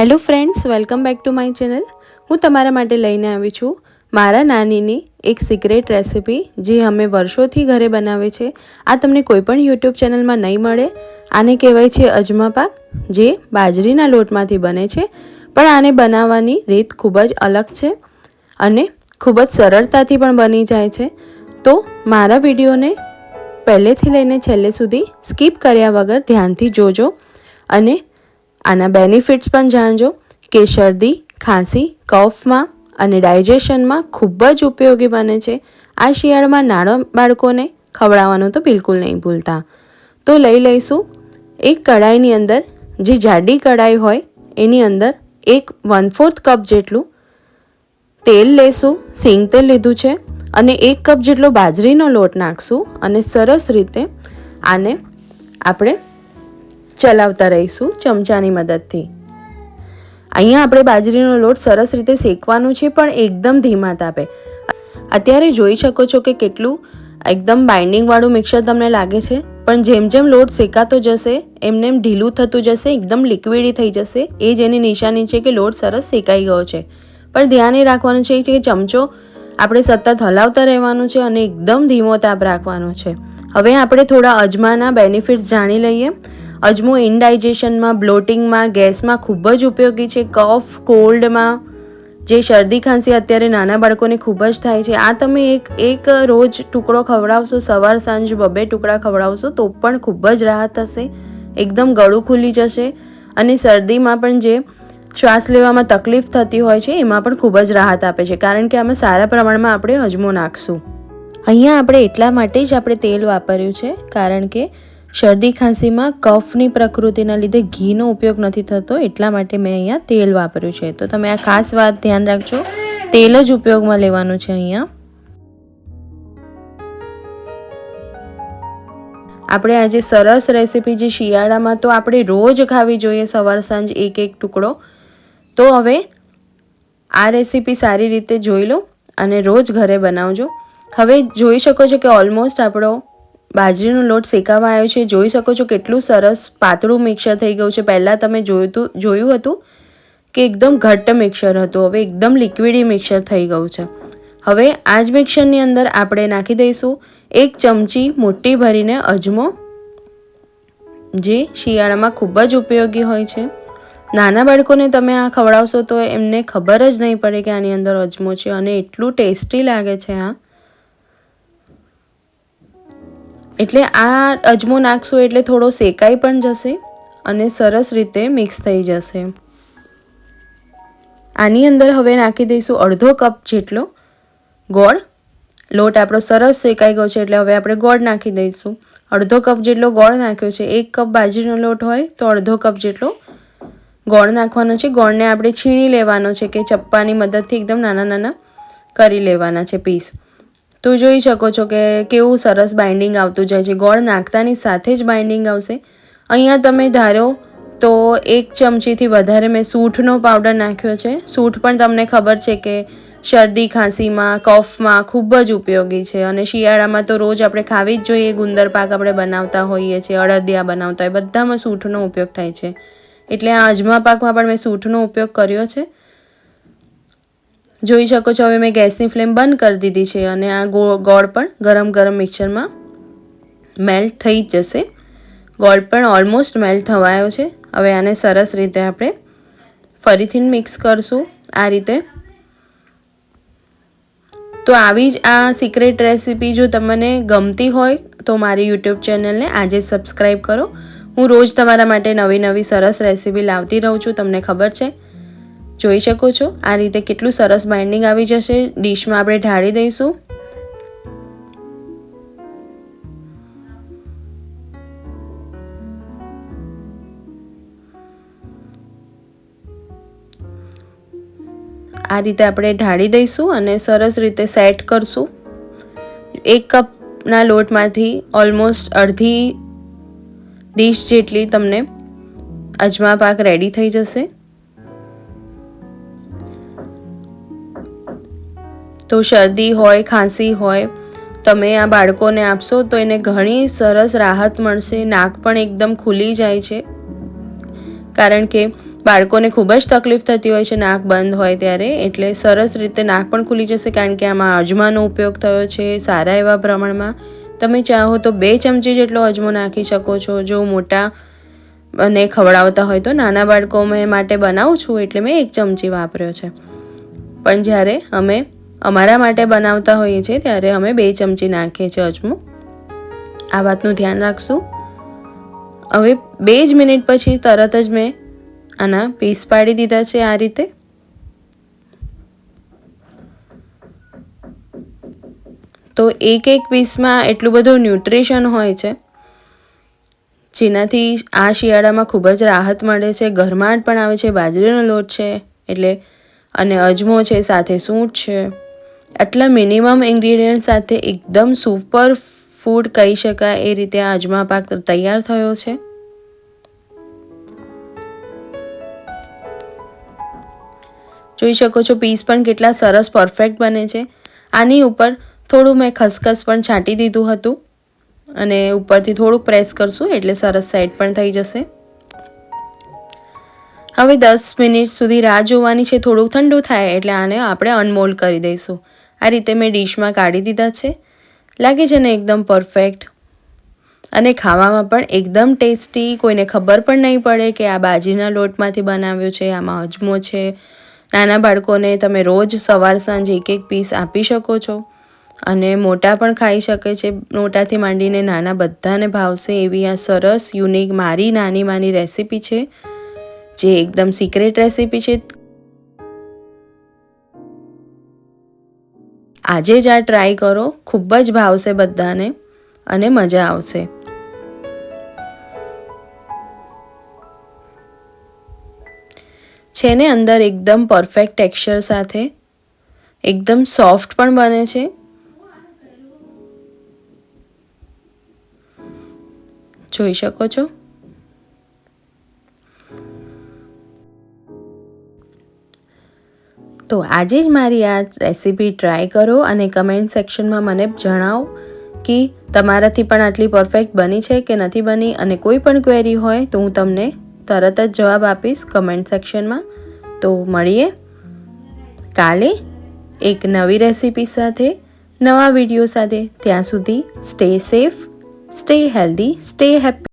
Hello friends, welcome back to my channel. હું તમારા માટે લઈને આવી છું મારા નાનીની એક સિક્રેટ રેસિપી જે અમે વર્ષોથી ઘરે બનાવે છે। આ તમને કોઈ પણ યુટ્યુબ ચેનલમાં નહીં મળે। આને કહેવાય છે અજમા પાક, જે બાજરીના લોટમાંથી બને છે, પણ આને બનાવવાની રીત ખૂબ જ અલગ છે અને ખૂબ જ સરળતાથી પણ બની જાય છે। તો મારા વિડીયોને પહેલેથી લઈને છેલ્લે સુધી સ્કીપ કર્યા વગર ધ્યાનથી જોજો અને આના બેનિફિટ્સ પણ જાણજો કે શરદી, ખાંસી, કફમાં અને ડાયજેશનમાં ખૂબ જ ઉપયોગી બને છે। આ શિયાળામાં નાના બાળકોને ખવડાવવાનું તો બિલકુલ નહીં ભૂલતા। તો લઈ લઈશું એક કઢાઈની અંદર, જે જાડી કઢાઈ હોય એની અંદર 1/4 કપ જેટલું તેલ લેશું। સિંગ તેલ લીધું છે અને 1 કપ જેટલો બાજરીનો લોટ નાખશું અને સરસ રીતે આને આપણે ચલાવતા રહીશું ચમચાની મદદથી। અહીંયા આપણે બાજરીનો લોટ સરસ રીતે શેકવાનું છે, પણ એકદમ ધીમા તાપે। અત્યારે જોઈ શકો છો કે કેટલું એકદમ બાઇન્ડિંગવાળું મિક્સર તમને લાગે છે, પણ જેમ જેમ લોટ શેકાતો જશે એમને એમ ઢીલું થતું જશે, એકદમ લિક્વિડી થઈ જશે। એ જ એની નિશાની છે કે લોટ સરસ શેકાઈ ગયો છે। પણ ધ્યાન એ રાખવાનું છે કે ચમચો આપણે સતત હલાવતા રહેવાનું છે અને એકદમ ધીમો તાપ રાખવાનો છે। હવે આપણે થોડા અજમાના બેનિફિટ્સ જાણી લઈએ। અજમો ઇનડાઇજેશનમાં, બ્લોટિંગમાં, ગેસમાં ખૂબ જ ઉપયોગી છે। કફ, કોલ્ડમાં, જે શરદી ખાંસી અત્યારે નાના બાળકોને ખૂબ જ થાય છે, આ તમે એક રોજ ટુકડો ખવડાવશો, સવાર સાંજ 2 ટુકડા ખવડાવશો તો પણ ખૂબ જ રાહત થશે। એકદમ ગળું ખુલી જશે અને શરદીમાં પણ જે શ્વાસ લેવામાં તકલીફ થતી હોય છે એમાં પણ ખૂબ જ રાહત આપે છે, કારણ કે આમાં સારા પ્રમાણમાં આપણે અજમો નાખશું। અહીંયા આપણે એટલા માટે જ આપણે તેલ વાપર્યું છે, કારણ કે શરદી ખાંસીમાં કફની પ્રકૃતિના લીધે ઘીનો ઉપયોગ નથી થતો, એટલા માટે મેં અહીંયા તેલ વાપર્યું છે। તો તમે આ ખાસ વાત ધ્યાન રાખજો, તેલ જ ઉપયોગમાં લેવાનું છે। અહીંયા આપણે આજે સરસ રેસીપી, જે શિયાળામાં તો આપણે રોજ ખાવી જોઈએ, સવાર સાંજ એક ટુકડો। તો હવે આ રેસીપી સારી રીતે જોઈ લો અને રોજ ઘરે બનાવજો। હવે જોઈ શકો છો કે ઓલમોસ્ટ આપણો બાજરીનો લોટ શેકાવા આવ્યો છે। જોઈ શકો છો કેટલું સરસ પાતળું મિક્સર થઈ ગયું છે। પહેલાં તમે જોયું હતું કે એકદમ ઘટ્ટ મિક્સર હતું, હવે એકદમ લિક્વિડી મિક્સર થઈ ગયું છે। હવે આ જ મિક્સરની અંદર આપણે નાખી દઈશું 1 ચમચી મુઠ્ઠી ભરીને અજમો, જે શિયાળામાં ખૂબ જ ઉપયોગી હોય છે। નાના બાળકોને તમે આ ખવડાવશો તો એમને ખબર જ નહીં પડે કે આની અંદર અજમો છે અને એટલું ટેસ્ટી લાગે છે આ। એટલે આ અજમો નાખશો એટલે થોડો શેકાઈ પણ જશે અને સરસ રીતે મિક્સ થઈ જશે। આની અંદર હવે નાખી દઈશું અડધો કપ જેટલો ગોળ। લોટ આપણો સરસ શેકાઈ ગયો છે એટલે હવે આપણે ગોળ નાખી દઈશું। અડધો કપ જેટલો ગોળ નાખ્યો છે। 1 કપ બાજરીનો લોટ હોય તો અડધો કપ જેટલો ગોળ નાખવાનો છે। ગોળને આપણે છીણી લેવાનો છે કે ચપ્પાની મદદથી એકદમ નાના નાના કરી લેવાના છે પીસ। તો જોઈ શકો છો કે કેવું સરસ બાઇન્ડિંગ આવતું જાય છે। ગોળ નાખતાની સાથે જ બાઇન્ડિંગ આવશે। અહીંયા તમે ધારો તો 1 ચમચીથી વધારે મેં સૂંઠનો પાવડર નાખ્યો છે। સૂંઠ પણ તમને ખબર છે કે શરદી ખાંસીમાં, કફમાં ખૂબ જ ઉપયોગી છે અને શિયાળામાં તો રોજ આપણે ખાવી જ જોઈએ। ગુંદર પાક આપણે બનાવતા હોઈએ છીએ, અડદિયા બનાવતા હોય, બધામાં સૂંઠનો ઉપયોગ થાય છે, એટલે આ અજમા પાકમાં પણ મેં સૂંઠનો ઉપયોગ કર્યો છે। જોઈ શકો છો હવે મેં ગેસની ફ્લેમ બંધ કરી દીધી છે અને આ ગોળ પણ ગરમ મિક્સરમાં મેલ્ટ થઈ જ જશે। ગોળ પણ ઓલમોસ્ટ મેલ્ટ થવાયો છે। હવે આને સરસ રીતે આપણે ફરીથી મિક્સ કરશું આ રીતે। તો આવી જ આ સિક્રેટ રેસીપી જો તમને ગમતી હોય તો મારી યુટ્યુબ ચેનલને આજે સબસ્ક્રાઈબ કરો। હું રોજ તમારા માટે નવી સરસ રેસીપી લાવતી રહું છું, તમને ખબર છે। જોઈ શકો છો આ રીતે કેટલું સરસ બાઇન્ડિંગ આવી જશે। ડીશમાં આપણે ઢાળી દઈશું। આ રીતે આપણે ઢાળી દઈશું અને સરસ રીતે સેટ કરશું। 1 કપના લોટમાંથી ઓલમોસ્ટ અડધી ડીશ જેટલી તમને અજમા પાક રેડી થઈ જશે। તો શરદી હોય, ખાંસી હોય, તમે આ બાળકોને આપશો તો એને ઘણી સરસ રાહત મળશે। નાક પણ એકદમ ખુલી જાય છે, કારણ કે બાળકોને ખૂબ જ તકલીફ થતી હોય છે નાક બંધ હોય ત્યારે, એટલે સરસ રીતે નાક પણ ખુલી જશે કારણ કે આમાં અજમાનો ઉપયોગ થયો છે સારા એવા પ્રમાણમાં. તમે ચાહો તો 2 ચમચી જેટલો અજમો નાખી શકો છો. જો મોટા અને ખવડાવતા હોય તો, નાના બાળકો માટે બનાવું છું એટલે મેં 1 ચમચી વાપર્યો છે. પણ જ્યારે અમે અમારા માટે બનાવતા હોઈએ છીએ ત્યારે અમે 2 ચમચી નાખીએ છીએ અજમો. આ વાતનું ધ્યાન રાખશું. હવે 2 જ મિનિટ પછી તરત જ મેં આના પીસ પાડી દીધા છે આ રીતે. તો એક પીસમાં એટલું બધું ન્યુટ્રિશન હોય છે જેનાથી આ શિયાળામાં ખૂબ જ રાહત મળે છે. ગરમાટ પણ આવે છે. બાજરીનો લોટ છે એટલે, અને અજમો છે, સાથે સૂંઠ છે. આટલા મિનિમમ ઇન્ગ્રીડિયન્ટ સાથે એકદમ સુપર ફૂડ કહી શકાય એ રીતે આ અજમા પાક તૈયાર થયો છે. જોઈ શકો છો પીસ પણ કેટલા સરસ પરફેક્ટ બને છે. આની ઉપર થોડું મેં ખસખસ પણ છાંટી દીધું હતું અને ઉપરથી થોડુંક પ્રેસ કરશું એટલે સરસ સાઈડ પણ થઈ જશે. હવે 10 મિનિટ સુધી રાહ જોવાની છે. થોડુંક ઠંડુ થાય એટલે આને આપણે અનમોલ્ડ કરી દઈશું. આ રીતે મેં ડીશમાં કાઢી દીધા છે. લાગે છે ને એકદમ પરફેક્ટ, અને ખાવામાં પણ એકદમ ટેસ્ટી. કોઈને ખબર પણ નહીં પડે કે આ બાજરીના લોટમાંથી બનાવ્યો છે, આમાં અજમો છે. નાના બાળકોને તમે રોજ સવાર સાંજ 1 પીસ આપી શકો છો અને મોટા પણ ખાઈ શકે છે. મોટાથી માંડીને નાના બધાને ભાવશે એવી આ સરસ યુનિક મારી નાની માની રેસીપી છે, જે એકદમ સિક્રેટ રેસીપી છે. આજે જ આ ટ્રાય કરો, ખૂબ જ ભાવશે બધાને અને મજા આવશે. છે ને અંદર એકદમ પરફેક્ટ ટેક્સચર સાથે, એકદમ સોફ્ટ પણ બને છે. જોઈ શકો છો. તો આજે જ મારી આ રેસીપી ટ્રાય કરો અને કમેન્ટ સેક્શનમાં મને જણાવો કે તમારાથી પણ આટલી પરફેક્ટ બની છે કે નથી બની. અને કોઈ પણ ક્વેરી હોય તો હું તમને તરત જ જવાબ આપીશ કમેન્ટ સેક્શનમાં. તો મળીએ કાલે એક નવી રેસીપી સાથે, નવા વિડીયો સાથે. ત્યાં સુધી stay safe, stay healthy, stay happy.